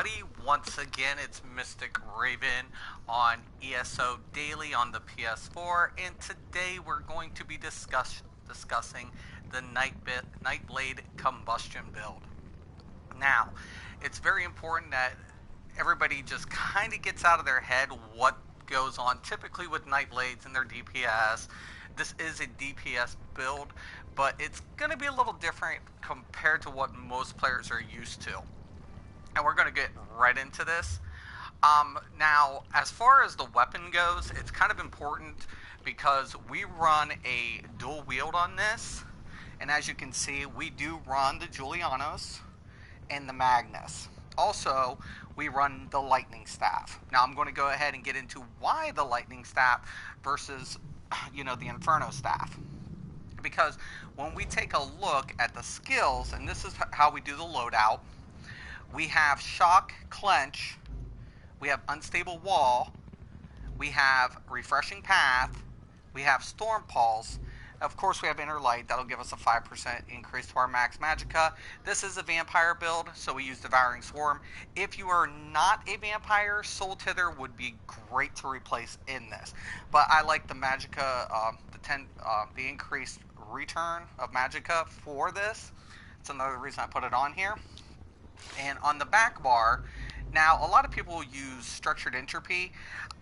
everybody. Once again, it's Mystic Raven on ESO Daily on the PS4, and today we're going to be discussing the Nightblade Combustion build. Now, it's very important that everybody just kind of gets out of their head what goes on typically with Nightblades and their DPS. This is a DPS build, but it's going to be a little different compared to what most players are used to. And we're going to get right into this. Now, as far as the weapon goes, it's kind of important because we run a dual wield on this. And as you can see, we do run the Julianos and the Magnus. Also, we run the Lightning Staff. Now, I'm going to go ahead and get into why the Lightning Staff versus, the Inferno Staff. Because when we take a look at the skills, and this is how we do the loadout, we have Shock, Clench, we have Unstable Wall, we have Refreshing Path, we have Storm Pulse. Of course, we have Inner Light. That'll give us a 5% increase to our max magicka. This is a vampire build, so we use Devouring Swarm. If you are not a vampire, Soul Tither would be great to replace in this. But I like the magicka, the increased return of magicka for this. It's another reason I put it on here. And on the back bar, now a lot of people use Structured Entropy.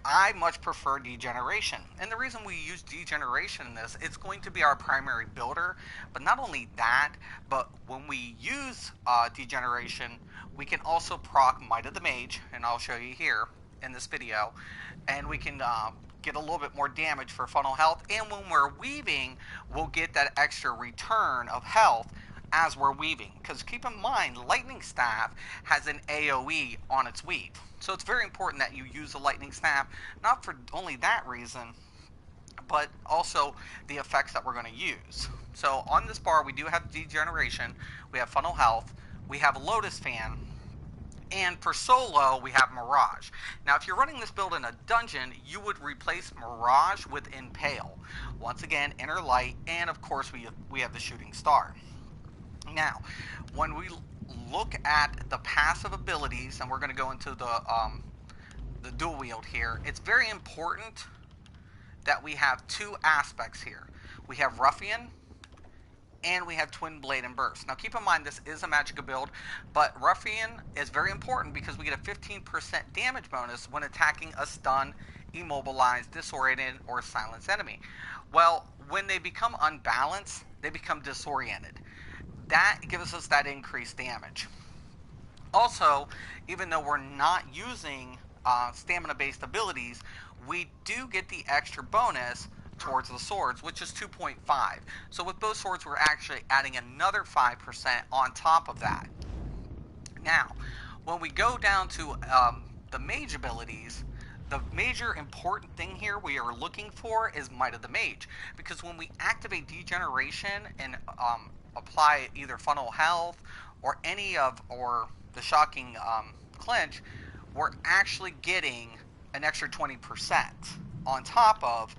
I much prefer Degeneration. And the reason we use Degeneration in this, it's going to be our primary builder. But not only that, but when we use Degeneration, we can also proc Might of the Mage, and I'll show you here in this video. And we can get a little bit more damage for funnel health. And when we're weaving, we'll get that extra return of health as we're weaving. Because keep in mind, Lightning Staff has an AoE on its weave. So it's very important that you use the Lightning Staff, not for only that reason, but also the effects that we're going to use. So on this bar, we do have Degeneration, we have Funnel Health, we have Lotus Fan, and for solo, we have Mirage. Now, if you're running this build in a dungeon, you would replace Mirage with Impale. Once again, Inner Light, and of course, we have the Shooting Star. Now, when we look at the passive abilities, and we're going to go into the dual wield here, it's very important that we have two aspects here. We have Ruffian, and we have Twin Blade and Burst. Now, keep in mind, this is a magicka build, but Ruffian is very important because we get a 15% damage bonus when attacking a stun, immobilized, disoriented, or silenced enemy. Well, when they become unbalanced, they become disoriented. That gives us that increased damage. Also, even though we're not using stamina-based abilities, we do get the extra bonus towards the swords, which is 2.5. So with both swords, we're actually adding another 5% on top of that. Now, when we go down to the mage abilities, the major important thing here we are looking for is Might of the Mage. Because when we activate Degeneration and apply either Funnel Health or or the Shocking Clench, we're actually getting an extra 20% on top of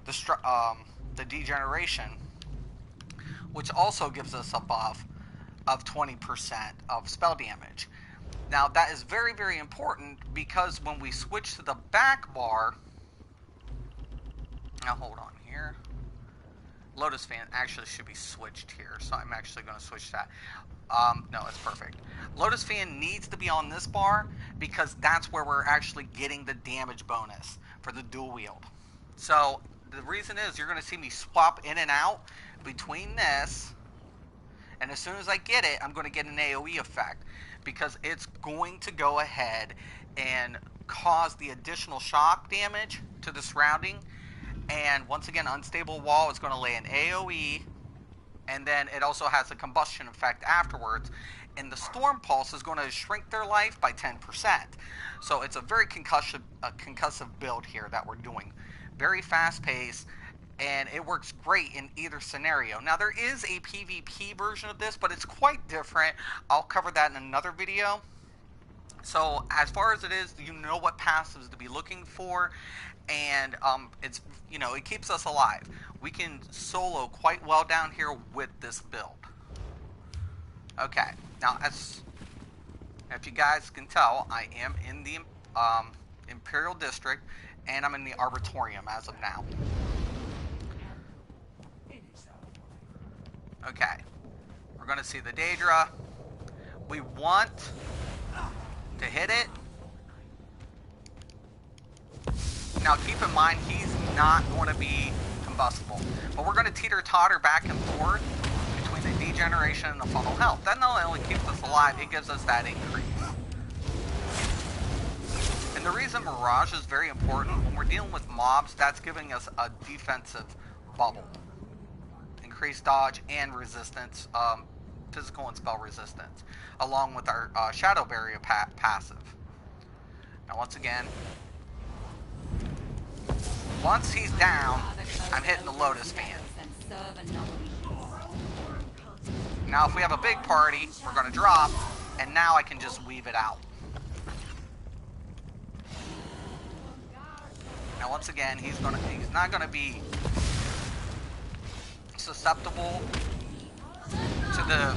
the Degeneration, which also gives us a buff of 20% of spell damage. Now, that is very, very important because when we switch to the back bar, now hold on here, Lotus Fan actually should be switched here, so I'm actually going to switch that. No, it's perfect. Lotus Fan needs to be on this bar because that's where we're actually getting the damage bonus for the dual wield. So the reason is you're going to see me swap in and out between this, and as soon as I get it, I'm going to get an AoE effect because it's going to go ahead and cause the additional shock damage to the surrounding. And once again, Unstable Wall is going to lay an AoE, and then it also has a combustion effect afterwards. And the Storm Pulse is going to shrink their life by 10%. So it's a very concussive build here that we're doing. Very fast paced, and it works great in either scenario. Now, there is a PvP version of this, but it's quite different. I'll cover that in another video. So as far as it is, you know what passives to be looking for, and it keeps us alive. We can solo quite well down here with this build. Okay, now If you guys can tell, I am in the Imperial District, and I'm in the Arbitorium as of now. Okay, we're going to see the Daedra. We want to hit it. Now keep in mind, he's not going to be combustible, but we're going to teeter-totter back and forth between the degeneration and the funnel health. That not only keeps us alive, it gives us that increase. And the reason Mirage is very important, when we're dealing with mobs, that's giving us a defensive bubble. Increased dodge and resistance, physical and spell resistance, along with our Shadow Barrier passive. Now once again, once he's down, I'm hitting the Lotus Fan. Now if we have a big party, we're going to drop, and now I can just weave it out. Now once again, he's not going to be susceptible to the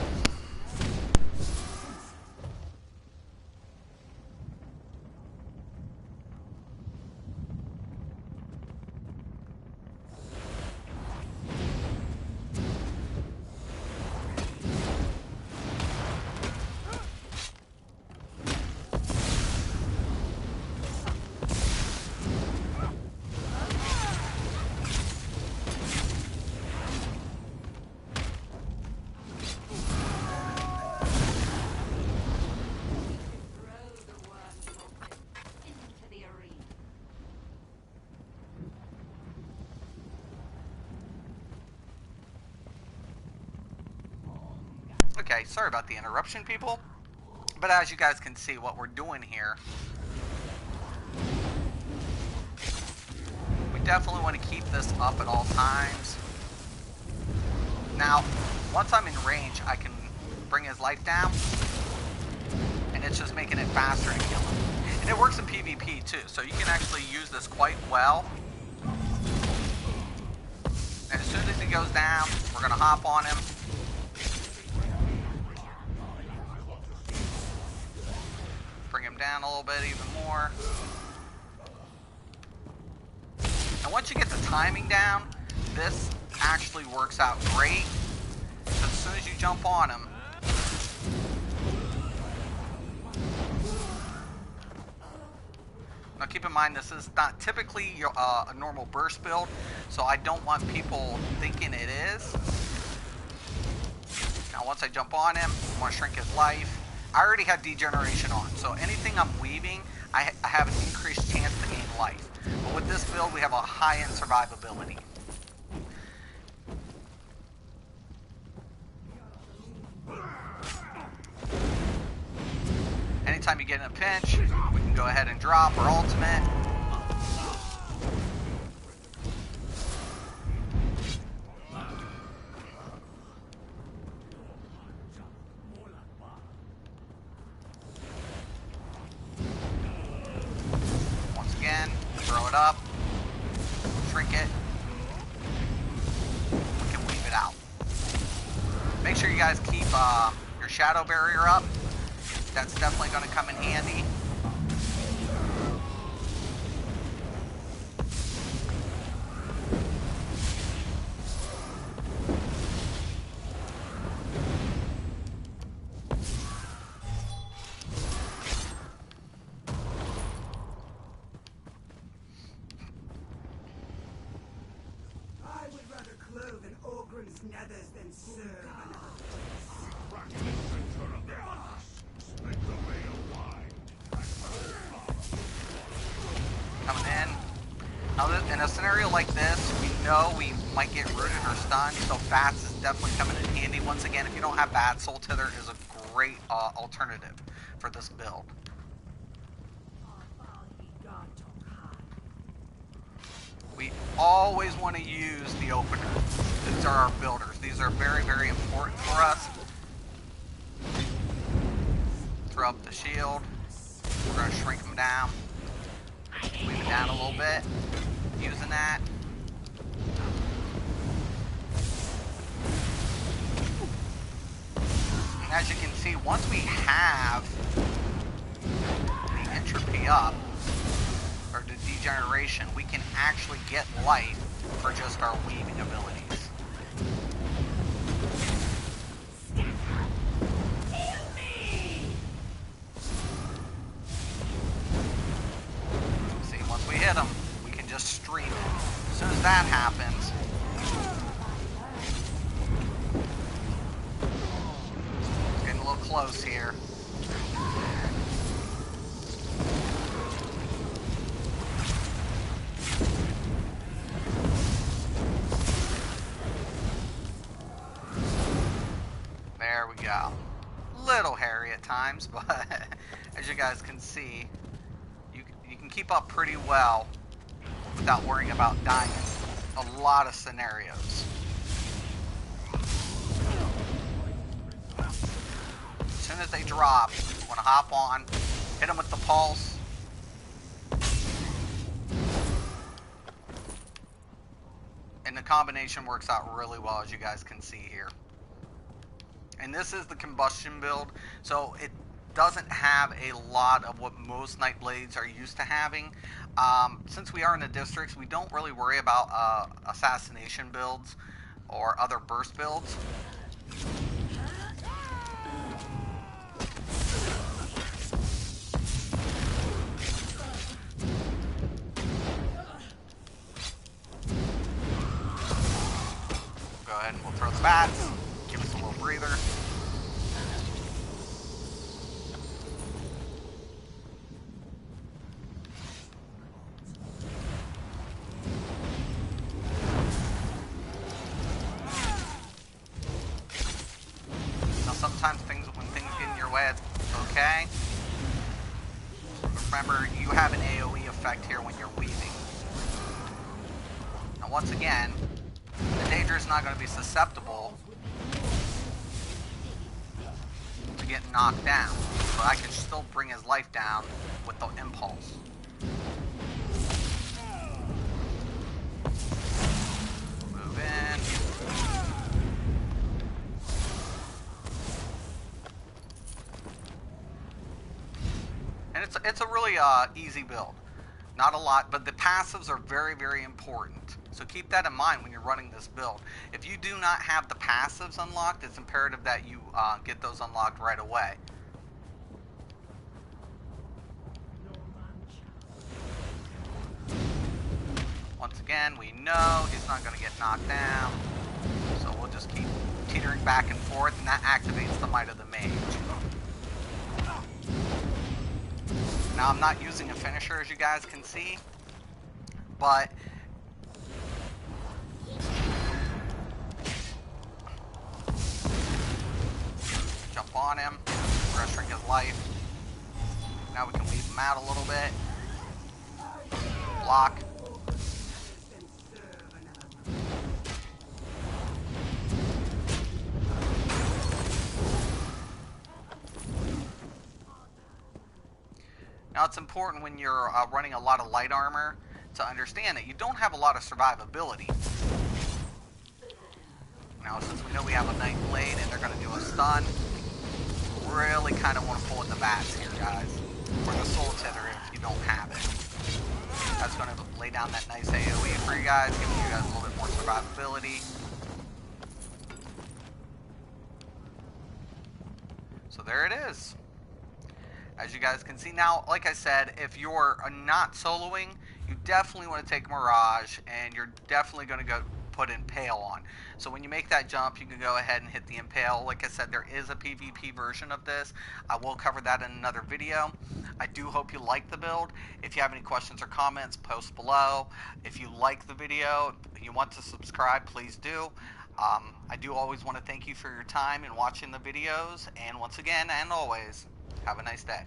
Okay, sorry about the interruption, people. But as you guys can see, what we're doing here, we definitely want to keep this up at all times. Now, once I'm in range, I can bring his life down, and it's just making it faster to kill him. And it works in PvP too, so you can actually use this quite well. And as soon as he goes down, we're going to hop on him. Bring him down a little bit even more. And once you get the timing down, this actually works out great. So as soon as you jump on him, now keep in mind this is not typically a normal burst build, so I don't want people thinking it is. Now once I jump on him, I want to shrink his life. I already have degeneration on, so anything I'm weaving, I have an increased chance to gain life. But with this build, we have a high-end survivability. Anytime you get in a pinch, we can go ahead and drop our ultimate. Throw it up, shrink it, we can weave it out. Make sure you guys keep your Shadow Barrier up. That's definitely going to come in handy. Coming in. Now, in a scenario like this, we know we might get rooted or stunned, so Bats is definitely coming in handy. Once again, if you don't have Bats, Soul Tither is a great alternative for this build. We always want to use the opener. These are our builders. These are very, very important for us. Throw up the shield. We're going to shrink them down. Weave it down a little bit. Using that. And as you can see, once we have ability up, or the degeneration, we can actually get life for just our weaving abilities. See, once we hit them, we can just stream it. As soon as that happens, it's getting a little close here. There we go. Little hairy at times, but as you guys can see, you can keep up pretty well without worrying about dying in a lot of scenarios. As soon as they drop, you want to hop on, hit them with the pulse. And the combination works out really well, as you guys can see here. And this is the Combustion build, so it doesn't have a lot of what most Nightblades are used to having. Since we are in the districts, we don't really worry about assassination builds or other burst builds. Go ahead and we'll throw the bats. Give us a little breather. Now sometimes when things get in your way, it's okay. Remember, you have an AoE effect here when you're weaving. Now once again, the Daedra is not going to be susceptible to getting knocked down, but I can still bring his life down with the impulse. Move in. And it's a really easy build. Not a lot, but the passives are very, very important. So keep that in mind when you're running this build. If you do not have the passives unlocked, it's imperative that you get those unlocked right away. Once again, we know he's not going to get knocked down. So we'll just keep teetering back and forth, and that activates the Might of the Mage. Now I'm not using a finisher, as you guys can see, but jump on him, pressuring his life. Now we can weave him out a little bit. Block. Now it's important when you're running a lot of light armor to understand that you don't have a lot of survivability. Now since we know we have a Nightblade and they're going to do a stun, really kind of want to pull in the bats here, guys. Or the Soul Tither if you don't have it. That's going to lay down that nice AoE for you guys, giving you guys a little bit more survivability. So there it is. As you guys can see now, like I said, if you're not soloing, you definitely want to take Mirage, and you're definitely going to go put Impale on. So when you make that jump, you can go ahead and hit the Impale. Like I said, there is a PvP version of this. I will cover that in another video. I do hope you like the build. If you have any questions or comments, post below. If you like the video, you want to subscribe, please do. I do always want to thank you for your time in watching the videos. And once again, and always, have a nice day.